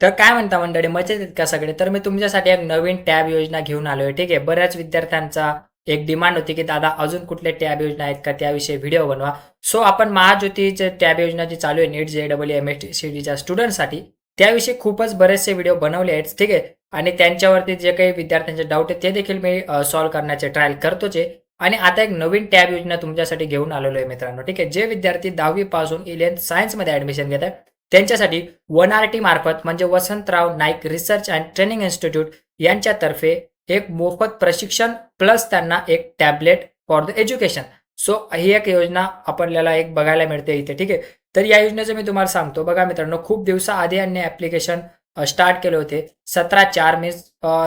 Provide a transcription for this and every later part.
तर काय म्हणता मंडळी, मजेत आहेत का सगळे? तर मी तुमच्यासाठी एक नवीन टॅब योजना घेऊन आलोय. ठीक आहे. बऱ्याच विद्यार्थ्यांचा एक डिमांड होती, की दादा अजून कुठल्या टॅब योजना आहेत का त्याविषयी व्हिडिओ बनवा. सो आपण महाज्योतीचे टॅब योजना जी चालू आहे नीट JEE MSCच्या स्टुडंटसाठी, त्याविषयी खूपच बरेचसे व्हिडिओ बनवले आहेत. ठीक आहे. आणि त्यांच्यावरती जे काही विद्यार्थ्यांचे डाऊट आहेत ते देखील मी सॉल्व्ह करण्याचे ट्रायल करतोच आहे. आणि आता एक नवीन टॅब योजना तुमच्यासाठी घेऊन आलेलो आहे मित्रांनो. ठीक आहे. जे विद्यार्थी 10वी पासून 11th सायन्समध्ये ॲडमिशन घेत आहेत त्यांच्यासाठी 1RT मार्फत म्हणजे Vasantrao Naik research and training institute यांच्यातर्फे एक मोफत प्रशिक्षण प्लस त्यांना एक tablet for the education. So ही एक योजना आपल्याला एक बघायला मिळते इथे. ठीक आहे. तर या योजनेचं मी तुम्हाला सांगतो. बघा मित्रांनो, खूप दिवसाआधी यांनी ॲप्लिकेशन स्टार्ट केले होते. 17/4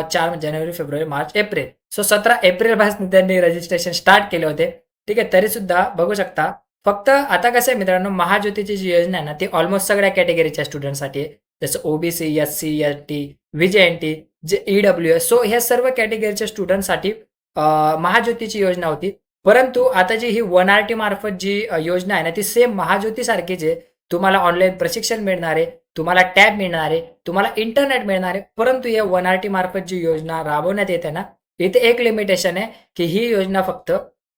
4 जानेवारी, फेब्रुवारी, मार्च, एप्रिल. सो 17 एप्रिलपासून त्यांनी रजिस्ट्रेशन स्टार्ट केले होते. ठीक आहे. तरी सुद्धा बघू शकता, फक्त आता कसं आहे मित्रांनो, महाज्योतीची जी योजना आहे ना, ती ऑलमोस्ट सगळ्या कॅटेगरीच्या स्टुडंटसाठी आहे. जसं OBC, SC, ST, VJNT, जे EWS. सो ह्या सर्व कॅटेगरीच्या स्टुडंटसाठी महाज्योतीची योजना होती. परंतु आता जी ही 1RT मार्फत जी योजना आहे ना, ती सेम महाज्योतीसारखीच आहे. तुम्हाला ऑनलाईन प्रशिक्षण मिळणार आहे, तुम्हाला टॅब मिळणार आहे, तुम्हाला इंटरनेट मिळणार आहे. परंतु या 1RT मार्फत जी योजना राबवण्यात येते ना, इथे एक लिमिटेशन आहे, की ही योजना फक्त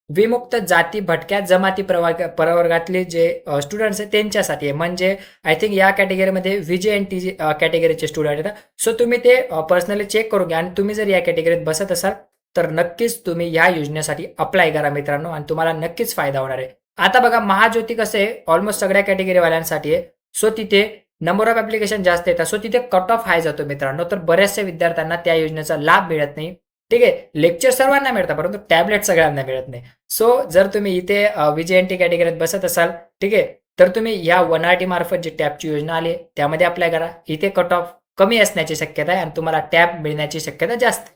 विमुक्त जाती, भटक्या जमाती प्रवर्गातले जे स्टुडंट्स आहेत त्यांच्यासाठी आहे. म्हणजे आय थिंक या कॅटेगरीमध्ये VJNT कॅटेगरीचे स्टुडंट आहेत. सो तुम्ही ते पर्सनली चेक करून घ्या आणि तुम्ही जर या कॅटेगरीत बसत असाल तर नक्कीच तुम्ही या योजनेसाठी अप्लाय करा मित्रांनो आणि तुम्हाला नक्कीच फायदा होणार आहे. आता बघा, महाज्योती कसं आहे ऑलमोस्ट सगळ्या कॅटेगरीवाल्यांसाठी आहे. सो तिथे नंबर ऑफ ॲप्लिकेशन जास्त येतात. सो तिथे कट ऑफ हाय जातो मित्रांनो. तर बऱ्याचशा विद्यार्थ्यांना त्या योजनेचा लाभ मिळत नाही. ठीक आहे. लेक्चर सर्वांना मिळतात परंतु टॅबलेट सगळ्यांना मिळत नाही. सो जर तुम्ही इथे VJNT कॅटेगरीत बसत असाल, ठीक आहे, तर तुम्ही या 1RT मार्फत जी टॅबची योजना आली त्यामध्ये अप्लाय करा. इथे कट ऑफ कमी असण्याची शक्यता आहे आणि तुम्हाला टॅब मिळण्याची शक्यता जास्त आहे.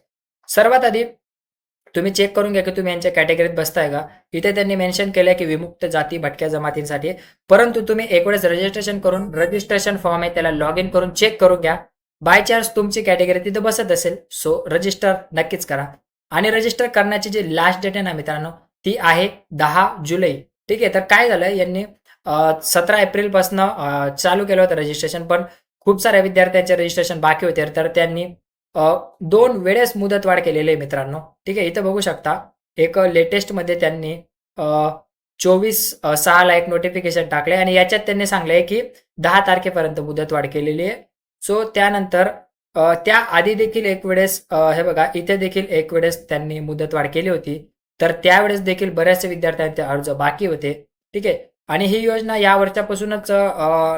सर्वात आधी तुम्ही चेक करून घ्या की तुम्ही यांच्या कॅटेगरीत बसताय का. इथे त्यांनी मेन्शन केलंय की विमुक्त जाती, भटक्या जमातींसाठी. परंतु तुम्ही एक वेळेस रजिस्ट्रेशन करून, रजिस्ट्रेशन फॉर्म आहे त्याला लॉग इन करून चेक करून घ्या. बाय चान्स तुमची कॅटेगरी तिथे बसत असेल, सो रजिस्टर नक्कीच करा. आणि रजिस्टर करण्याची जी लास्ट डेट आहे ना मित्रांनो, ती आहे 10 जुलै. ठीक आहे. तर काय झालं, यांनी 17 एप्रिलपासून चालू केलं होतं रजिस्ट्रेशन, पण खूप साऱ्या विद्यार्थ्यांचे रजिस्ट्रेशन बाकी होते. तर त्यांनी 2 वेळेस मुदतवाढ केलेली आहे मित्रांनो. ठीक आहे. इथं बघू शकता, एक लेटेस्टमध्ये त्यांनी 24/6 ला एक नोटिफिकेशन टाकले आणि याच्यात त्यांनी सांगलंय की 10 तारखेपर्यंत मुदतवाढ केलेली आहे. सो त्यानंतर त्या आधी देखील एक वेळेस हे बघा, इथे देखील एक वेळेस त्यांनी मुदतवाढ केली होती. तर त्यावेळेस देखील बऱ्याचशा विद्यार्थ्यांचे अर्ज बाकी होते. ठीक आहे. आणि ही योजना या वर्षापासूनच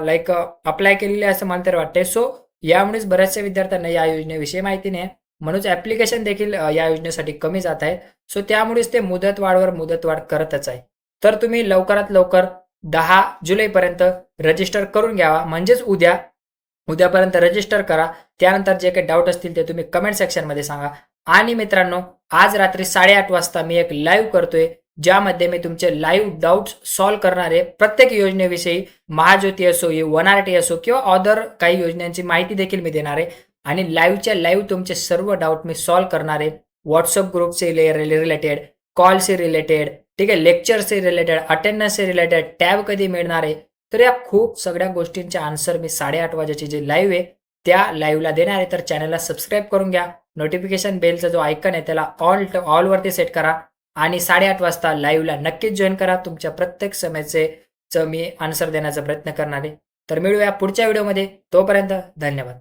लाईक अप्लाय केलेली आहे असं मला तर वाटतंय. सो यामुळेच बऱ्याचशा विद्यार्थ्यांना या योजनेविषयी माहिती नाही. म्हणूनच ॲप्लिकेशन देखील या योजनेसाठी कमी जात आहे. सो त्यामुळेच ते मुदतवाढवर मुदतवाढ करतच आहे. तर तुम्ही लवकरात लवकर 10 जुलैपर्यंत रजिस्टर करून घ्यावा. म्हणजेच उद्यापर्यंत रजिस्टर करा. त्यानंतर जे काही डाऊट असतील ते तुम्ही कमेंट सेक्शनमध्ये सांगा. आणि मित्रांनो, आज रात्री 8:30 वाजता मी एक लाईव्ह करतोय, ज्यामध्ये मी तुमचे लाईव्ह डाऊट्स सॉल्व्ह करणार आहे. प्रत्येक योजनेविषयी, महाज्योती असो, 1RT असो किंवा अदर काही योजनांची माहिती देखील मी देणार आहे. आणि लाईव्हच्या लाईव्ह तुमचे सर्व डाऊट मी सॉल्व्ह करणार आहे. व्हॉट्सअप ग्रुपचे रिलेटेड, कॉलशी रिलेटेड, ठीक आहे, लेक्चरशी रिलेटेड, अटेंडन्सशी रिलेटेड, टॅब कधी मिळणार आहे. तर या खूप सगळ्या गोष्टींचे आन्सर मी 8:30 वाजेची जी लाईव्ह आहे त्या लाईव्हला देणार आहे. तर चॅनलला सबस्क्राईब करून घ्या. नोटिफिकेशन बेलचा जो आयकन आहे त्याला ऑलवरती सेट करा आणि 8:30 वाजता लाईव्हला नक्कीच जॉईन करा. तुमच्या प्रत्येक समस्येचं मी आन्सर देण्याचा प्रयत्न करणार आहे. तर मिळूया पुढच्या व्हिडिओमध्ये. तोपर्यंत धन्यवाद.